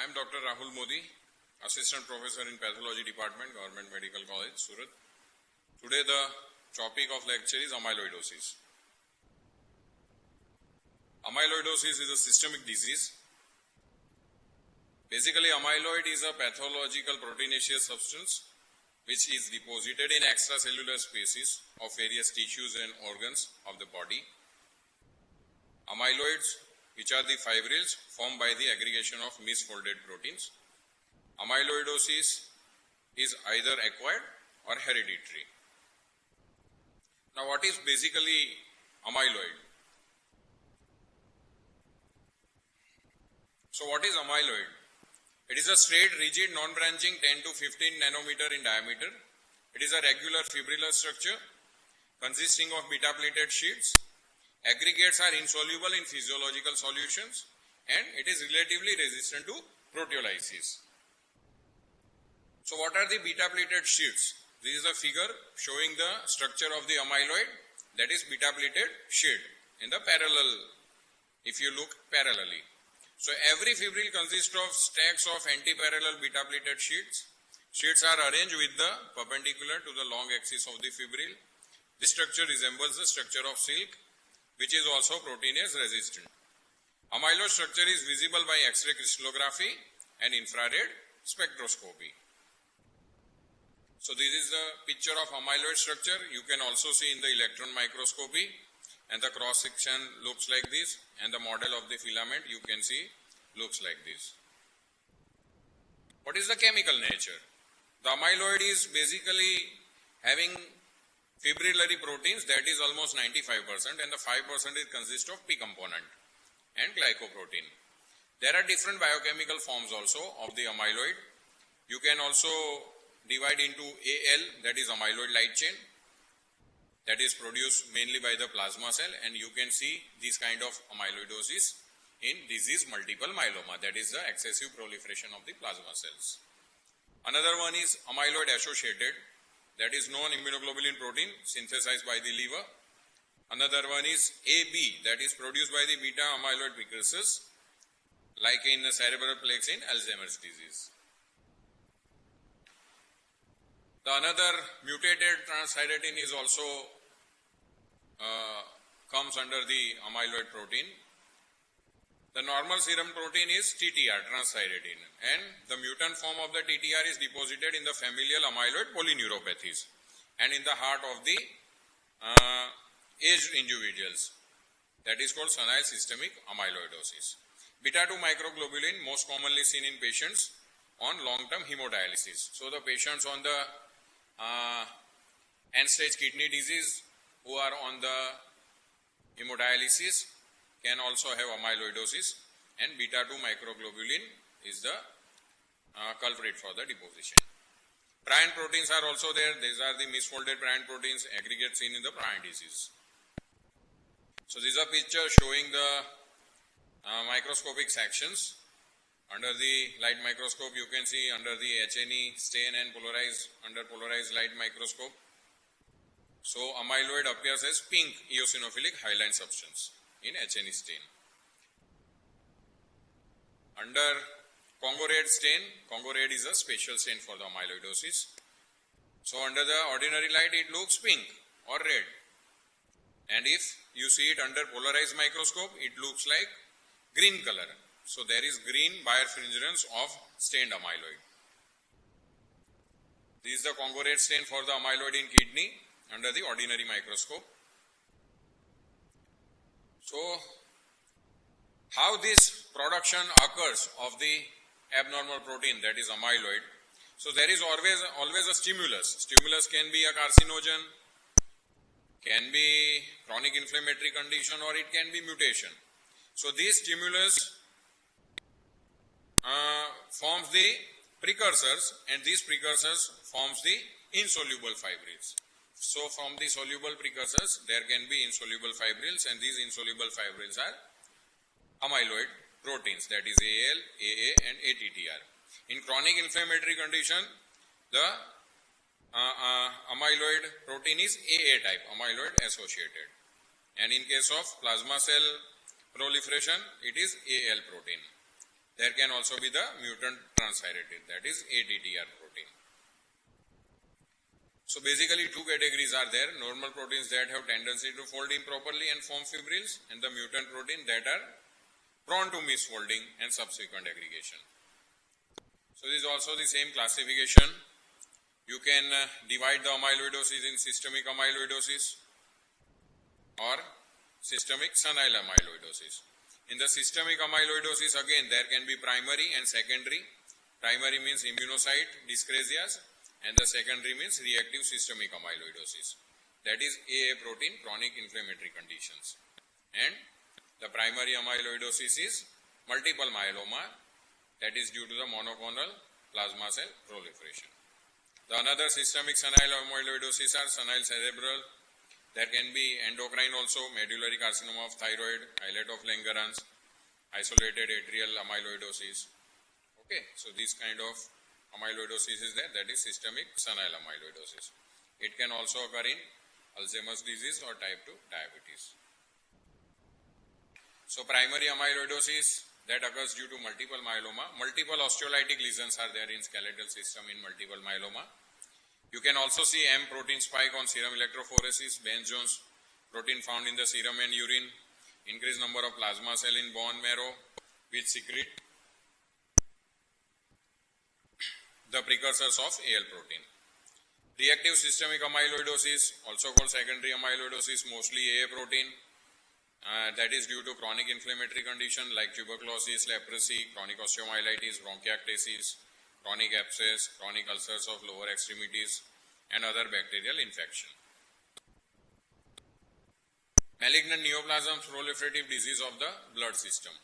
I am Dr. Rahul Modi, Assistant Professor in Pathology Department, Government Medical College, Surat. Today the topic of lecture is amyloidosis. Amyloidosis is a systemic disease. Basically, amyloid is a pathological proteinaceous substance which is deposited in extracellular spaces of various tissues and organs of the body. Amyloids, which are the fibrils formed by the aggregation of misfolded proteins. Amyloidosis is either acquired or hereditary. Now, what is basically amyloid? So, what is amyloid? It is a straight, rigid, non-branching 10 to 15 nanometer in diameter. It is a regular fibrillar structure consisting of beta-plated sheets. Aggregates are insoluble in physiological solutions and it is relatively resistant to proteolysis. So what are the beta-plated sheets? This is a figure showing the structure of the amyloid, that is beta-plated sheet in the parallel, if you look parallelly. So every fibril consists of stacks of anti-parallel beta-plated sheets. Sheets are arranged with the perpendicular to the long axis of the fibril. This structure resembles the structure of silk, which is also proteinase resistant. Amyloid structure is visible by X-ray crystallography and infrared spectroscopy. So this is the picture of amyloid structure. You can also see in the electron microscopy, and the cross section looks like this, and the model of the filament you can see looks like this. What is the chemical nature? The amyloid is basically having fibrillary proteins, that is almost 95%, and the 5% is consist of P component and glycoprotein. There are different biochemical forms also of the amyloid. You can also divide into AL, that is amyloid light chain, that is produced mainly by the plasma cell, and you can see this kind of amyloidosis in disease multiple myeloma, that is the excessive proliferation of the plasma cells. Another one is amyloid associated, that is non-immunoglobulin protein synthesized by the liver. Another one is AB, that is produced by the beta amyloid precursors, like in cerebral plaques in Alzheimer's disease. The another mutated transthyretin is also comes under the amyloid protein. The normal serum protein is TTR, transthyretin, and the mutant form of the TTR is deposited in the familial amyloid polyneuropathies and in the heart of the aged individuals. That is called senile systemic amyloidosis. Beta-2 microglobulin most commonly seen in patients on long-term hemodialysis. So the patients on the end-stage kidney disease who are on the hemodialysis can also have amyloidosis, and beta-2 microglobulin is the culprit for the deposition. Prion proteins are also there. These are the misfolded prion proteins, aggregates seen in the prion disease. So this is a picture showing the microscopic sections. Under the light microscope you can see under the HNE stain and under polarized light microscope. So amyloid appears as pink eosinophilic hyaline substance in HNE stain. Under Congo red stain, Congo red is a special stain for the amyloidosis. So under the ordinary light it looks pink or red, and if you see it under polarized microscope it looks like green color. So there is green birefringence of stained amyloid. This is the Congo red stain for the amyloid in kidney under the ordinary microscope. So, how this production occurs of the abnormal protein, that is amyloid? So, there is always a stimulus. Stimulus can be a carcinogen, can be chronic inflammatory condition, or it can be mutation. So, this stimulus forms the precursors, and these precursors forms the insoluble fibrils. So from the soluble precursors there can be insoluble fibrils, and these insoluble fibrils are amyloid proteins, that is AL, AA and ATTR. In chronic inflammatory condition the amyloid protein is AA type, amyloid associated, and in case of plasma cell proliferation it is AL protein. There can also be the mutant transthyretin, that is ATTR protein. So basically two categories are there, normal proteins that have tendency to fold improperly and form fibrils, and the mutant protein that are prone to misfolding and subsequent aggregation. So this is also the same classification. You can divide the amyloidosis in systemic amyloidosis or systemic senile amyloidosis. In the systemic amyloidosis, again, there can be primary and secondary. Primary means immunocyte dyscrasias, and the secondary means reactive systemic amyloidosis. That is AA protein chronic inflammatory conditions. And the primary amyloidosis is multiple myeloma, that is due to the monoclonal plasma cell proliferation. The another systemic senile amyloidosis are senile cerebral. There can be endocrine also, medullary carcinoma of thyroid, islet of Langerhans, isolated atrial amyloidosis. Okay, so this kind of amyloidosis is there, that is systemic senile amyloidosis. It can also occur in Alzheimer's disease or type 2 diabetes. So primary amyloidosis that occurs due to multiple myeloma. Multiple osteolytic lesions are there in skeletal system in multiple myeloma. You can also see M protein spike on serum electrophoresis, Benz-Jones protein found in the serum and urine, increased number of plasma cell in bone marrow which secrete the precursors of AL protein. Reactive systemic amyloidosis, also called secondary amyloidosis, mostly AA protein, that is due to chronic inflammatory condition like tuberculosis, leprosy, chronic osteomyelitis, bronchiectasis, chronic abscess, chronic ulcers of lower extremities, and other bacterial infection. Malignant neoplasm proliferative disease of the blood system.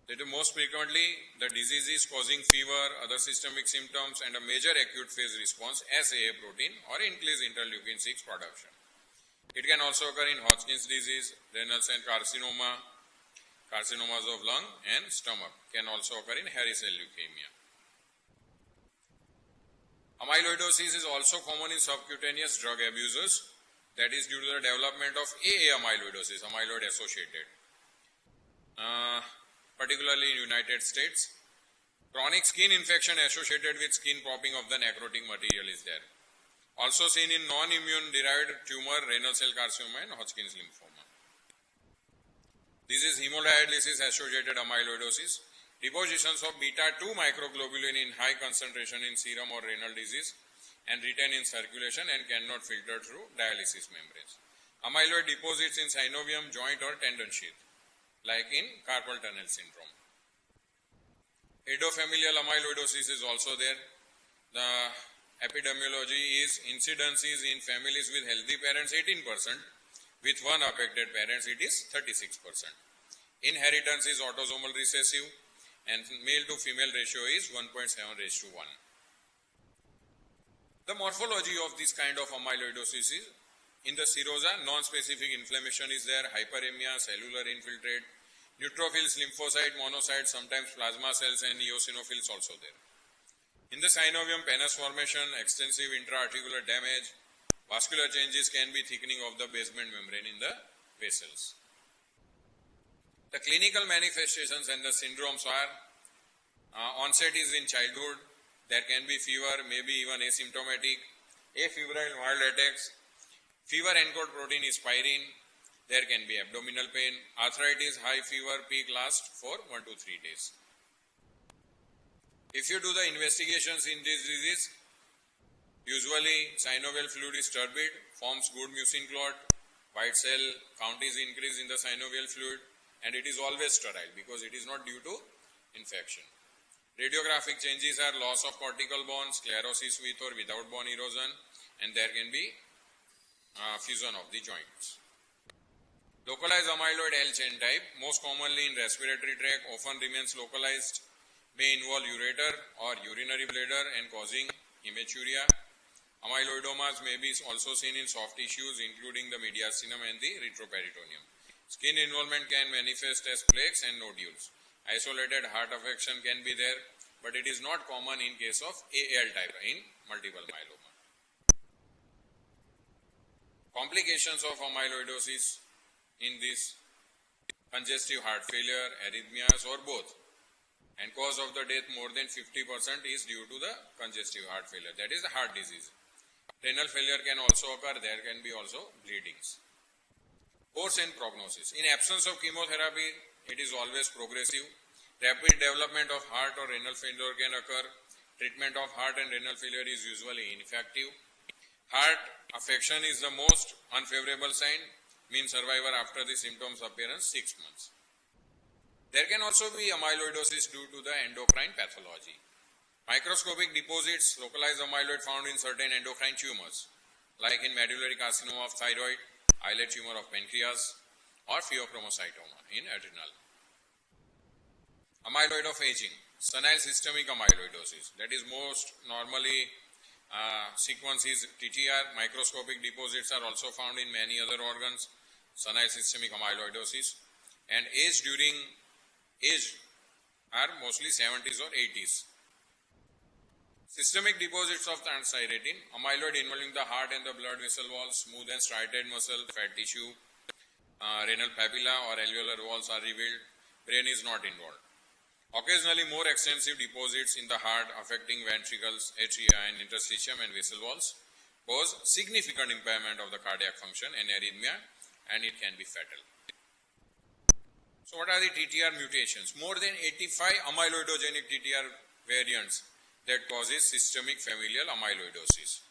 That is most frequently the disease is causing fever, other systemic symptoms, and a major acute phase response as AA protein or increased interleukin 6 production. It can also occur in Hodgkin's disease, renal cell carcinoma, carcinomas of lung and stomach. Can also occur in hairy cell leukemia. Amyloidosis is also common in subcutaneous drug abusers, that is due to the development of AA amyloidosis, amyloid associated. Particularly in United States. Chronic skin infection associated with skin popping of the necrotic material is there. Also seen in non-immune derived tumor, renal cell carcinoma and Hodgkin's lymphoma. This is hemodialysis associated amyloidosis. Depositions of beta-2 microglobulin in high concentration in serum or renal disease and retain in circulation and cannot filter through dialysis membranes. Amyloid deposits in synovium, joint or tendon sheath, like in carpal tunnel syndrome. Familial amyloidosis is also there. The epidemiology is incidences in families with healthy parents 18%, with one affected parents it is 36%. Inheritance is autosomal recessive and male to female ratio is 1.7:1. The morphology of this kind of amyloidosis is in the serosa, non-specific inflammation is there, hyperemia, cellular infiltrate, neutrophils, lymphocyte, monocytes, sometimes plasma cells and eosinophils also there. In the synovium, pannus formation, extensive intra-articular damage, vascular changes can be thickening of the basement membrane in the vessels. The clinical manifestations and the syndromes are onset is in childhood, there can be fever, maybe even asymptomatic, afebrile mild attacks, fever encode protein is pyrine, there can be abdominal pain, arthritis, high fever, peak last for 1 to 3 days. If you do the investigations in this disease, usually synovial fluid is turbid, forms good mucin clot, white cell count is increased in the synovial fluid, and it is always sterile because it is not due to infection. Radiographic changes are loss of cortical bone, sclerosis with or without bone erosion, and there can be fusion of the joints. Localized amyloid L chain type, most commonly in respiratory tract, often remains localized, may involve ureter or urinary bladder and causing hematuria. Amyloidomas may be also seen in soft tissues including the mediastinum and the retroperitoneum. Skin involvement can manifest as plaques and nodules. Isolated heart affection can be there, but it is not common in case of AL type in multiple myeloma. Complications of amyloidosis in this congestive heart failure, arrhythmias or both. And cause of the death more than 50% is due to the congestive heart failure, that is the heart disease. Renal failure can also occur, there can be also bleedings. Course and prognosis. In absence of chemotherapy, it is always progressive. Rapid development of heart or renal failure can occur. Treatment of heart and renal failure is usually ineffective. Heart affection is the most unfavorable sign. Mean survivor after the symptoms appearance 6 months. There can also be amyloidosis due to the endocrine pathology. Microscopic deposits, localized amyloid found in certain endocrine tumors, like in medullary carcinoma of thyroid, islet tumor of pancreas, or pheochromocytoma in adrenal. Amyloid of aging, senile systemic amyloidosis, that is most normally sequence is TTR. Microscopic deposits are also found in many other organs, senile systemic amyloidosis, and age are mostly 70s or 80s. Systemic deposits of transthyretin, amyloid involving the heart and the blood vessel walls, smooth and striated muscle, fat tissue, renal papilla or alveolar walls are revealed. Brain is not involved. Occasionally more extensive deposits in the heart affecting ventricles, atria and interstitium and vessel walls cause significant impairment of the cardiac function and arrhythmia, and it can be fatal. So what are the TTR mutations? More than 85 amyloidogenic TTR variants that causes systemic familial amyloidosis,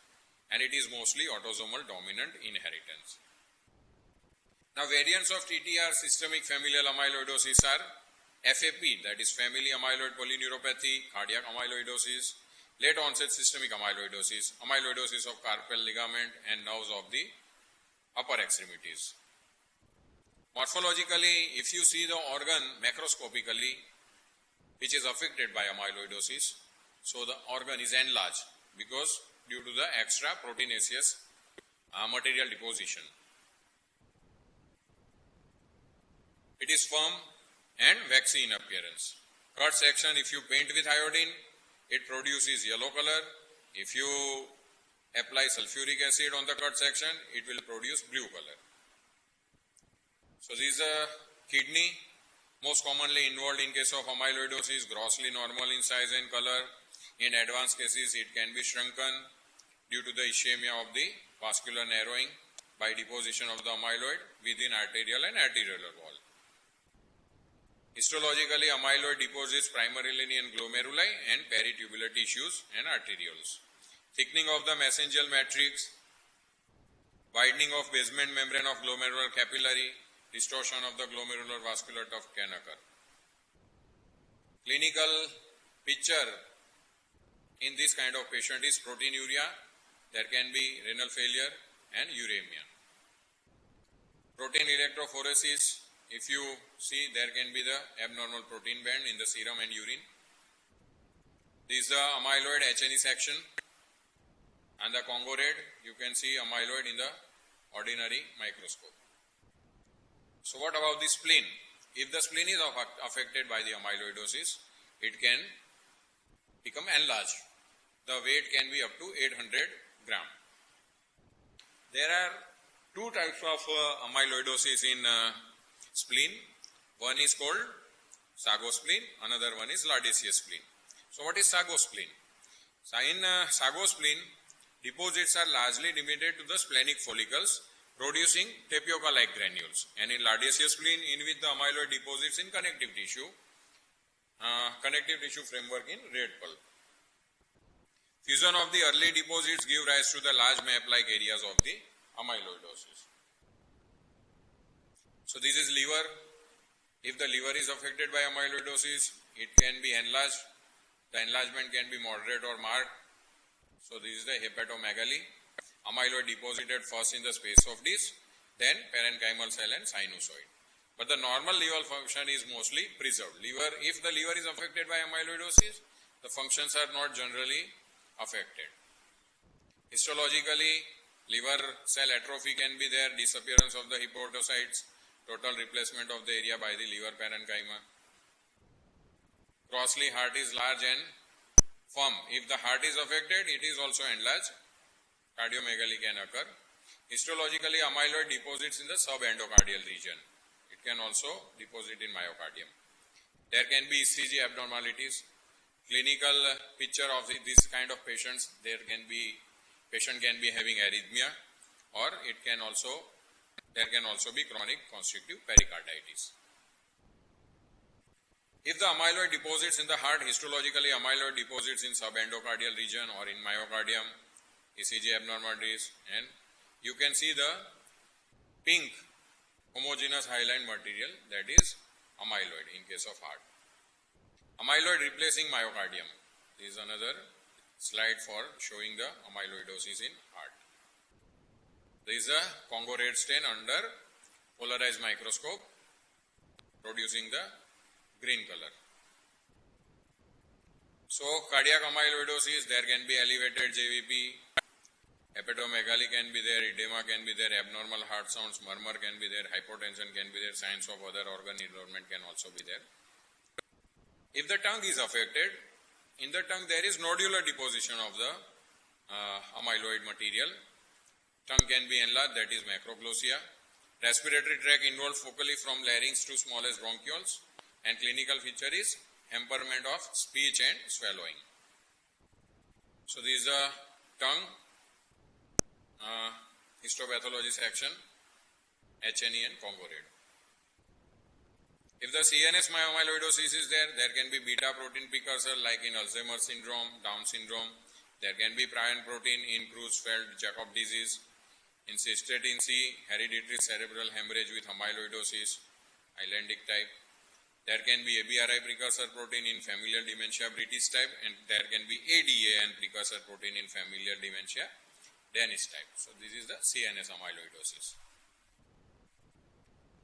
and it is mostly autosomal dominant inheritance. Now variants of TTR systemic familial amyloidosis are FAP, that is family amyloid polyneuropathy, cardiac amyloidosis, late onset systemic amyloidosis, amyloidosis of carpal ligament and nerves of the upper extremities. Morphologically, if you see the organ macroscopically which is affected by amyloidosis, so the organ is enlarged because due to the extra proteinaceous material deposition. It is firm and waxy in appearance. Cut section, if you paint with iodine, it produces yellow color. If you apply sulfuric acid on the cut section, it will produce blue color. So this is a kidney, most commonly involved in case of amyloidosis, grossly normal in size and color. In advanced cases, it can be shrunken due to the ischemia of the vascular narrowing by deposition of the amyloid within arterial and arteriolar wall. Histologically, amyloid deposits primarily in glomeruli and peritubular tissues and arterioles. Thickening of the mesangial matrix, widening of basement membrane of glomerular capillary, distortion of the glomerular vascular tuft can occur. Clinical picture in this kind of patient is proteinuria, there can be renal failure and uremia. Protein electrophoresis, if you see, there can be the abnormal protein band in the serum and urine. This is the amyloid H&E section and the Congo red, you can see amyloid in the ordinary microscope. So what about the spleen? If the spleen is affected by the amyloidosis, it can become enlarged. The weight can be up to 800 gram. There are two types of amyloidosis in spleen. One is called sago spleen, another one is Lardacious spleen. So what is sago spleen? So in sago spleen, deposits are largely limited to the splenic follicles, producing tapioca-like granules, and in Lardacious spleen, in which the amyloid deposits in connective tissue framework in red pulp. Fusion of the early deposits give rise to the large map-like areas of the amyloidosis. So this is liver. If the liver is affected by amyloidosis, it can be enlarged. The enlargement can be moderate or marked. So this is the hepatomegaly. Amyloid deposited first in the space of disc, then parenchymal cell and sinusoid. But the normal liver function is mostly preserved. If the liver is affected by amyloidosis, the functions are not generally affected. Histologically, liver cell atrophy can be there, disappearance of the hepatocytes, total replacement of the area by the liver parenchyma. Grossly, heart is large and firm. If the heart is affected, it is also enlarged. Cardiomegaly can occur. Histologically, amyloid deposits in the subendocardial region. It can also deposit in myocardium. There can be ECG abnormalities. Clinical picture of this kind of patients, patient can be having arrhythmia, or there can also be chronic constrictive pericarditis. If the amyloid deposits in the heart, histologically amyloid deposits in subendocardial region or in myocardium, ECG abnormalities, and you can see the pink homogeneous highline material, that is amyloid in case of heart. Amyloid replacing myocardium. This is another slide for showing the amyloidosis in heart. There is a Congo red stain under polarized microscope producing the green color. So cardiac amyloidosis, there can be elevated JVP, hepatomegaly can be there, edema can be there, abnormal heart sounds, murmur can be there, hypotension can be there, signs of other organ involvement can also be there. If the tongue is affected, in the tongue there is nodular deposition of the amyloid material. Tongue can be enlarged, that is macroglossia. Respiratory tract involved focally from larynx to smallest bronchioles, and clinical feature is impairment of speech and swallowing. So this is a tongue histopathology section, HNE and Congo red. If the CNS myomyloidosis is there, there can be beta protein precursor like in Alzheimer's syndrome, Down syndrome. There can be prion protein in Creutzfeldt-Jakob disease. In cystatin C, hereditary cerebral hemorrhage with amyloidosis, islandic type. There can be ABRI precursor protein in familial dementia British type, and there can be ADAN precursor protein in familial dementia Danish type. So this is the CNS amyloidosis.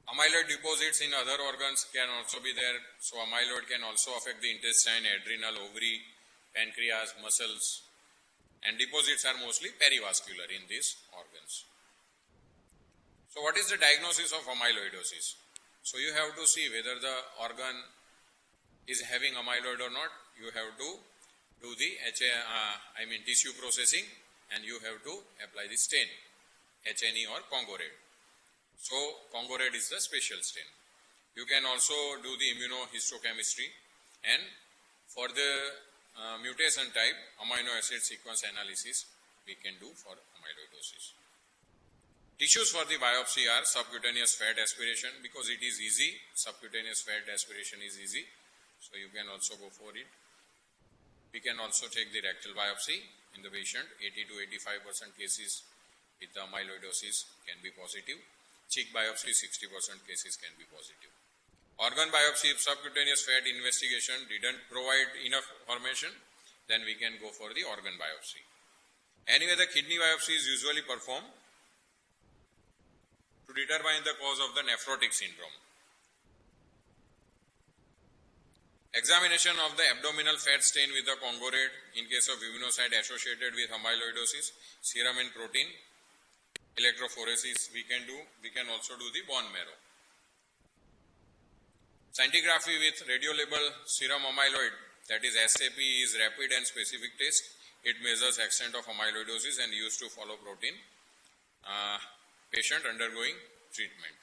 Amyloid deposits in other organs can also be there. So amyloid can also affect the intestine, adrenal, ovary, pancreas, muscles, and deposits are mostly perivascular in these organs. So what is the diagnosis of amyloidosis? So you have to see whether the organ is having amyloid or not. You have to do the tissue processing, and you have to apply the stain, HNE or Congo red. So Congo red is the special stain. You can also do the immunohistochemistry, and for the mutation type, amino acid sequence analysis we can do for amyloidosis. Tissues for the biopsy are subcutaneous fat aspiration, because it is easy. Subcutaneous fat aspiration is easy, so you can also go for it. We can also take the rectal biopsy in the patient. 80 to 85% cases with the amyloidosis can be positive. Cheek biopsy, 60% cases can be positive. Organ biopsy, if subcutaneous fat investigation didn't provide enough information, then we can go for the organ biopsy. Anyway, the kidney biopsy is usually performed to determine the cause of the nephrotic syndrome. Examination of the abdominal fat stain with the Congo red in case of immunocyte associated with amyloidosis, serum and protein. Electrophoresis we can do. We can also do the bone marrow. Scintigraphy with radiolabel serum amyloid, that is SAP, is rapid and specific test. It measures extent of amyloidosis and used to follow protein patient undergoing treatment.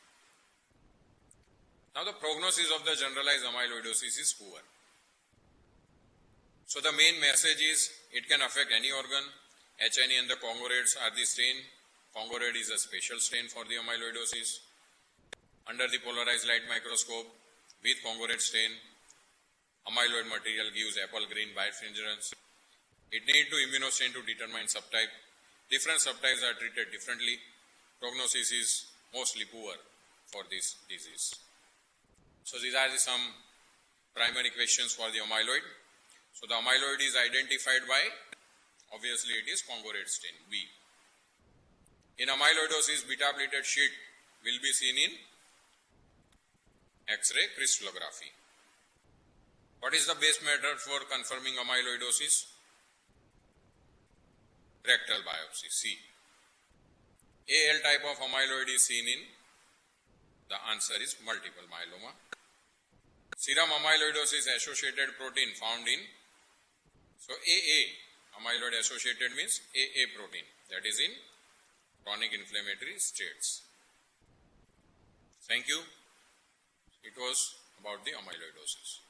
Now the prognosis of the generalized amyloidosis is poor. So the main message is it can affect any organ. HNE and the Congo reds are the stain. Congo red is a special stain for the amyloidosis. Under the polarized light microscope with Congo red stain, amyloid material gives apple green birefringence. It needs to immunostain to determine subtype. Different subtypes are treated differently. Prognosis is mostly poor for this disease. So these are some primary questions for the amyloid. So the amyloid is identified by, obviously it is Congo red stain, B. In amyloidosis, beta-pleated sheet will be seen in X-ray crystallography. What is the best method for confirming amyloidosis? Rectal biopsy, C. AL type of amyloid is seen in, the answer is multiple myeloma. Serum amyloidosis associated protein found in, so AA, amyloid associated means AA protein, that is in chronic inflammatory states. Thank you. It was about the amyloidosis.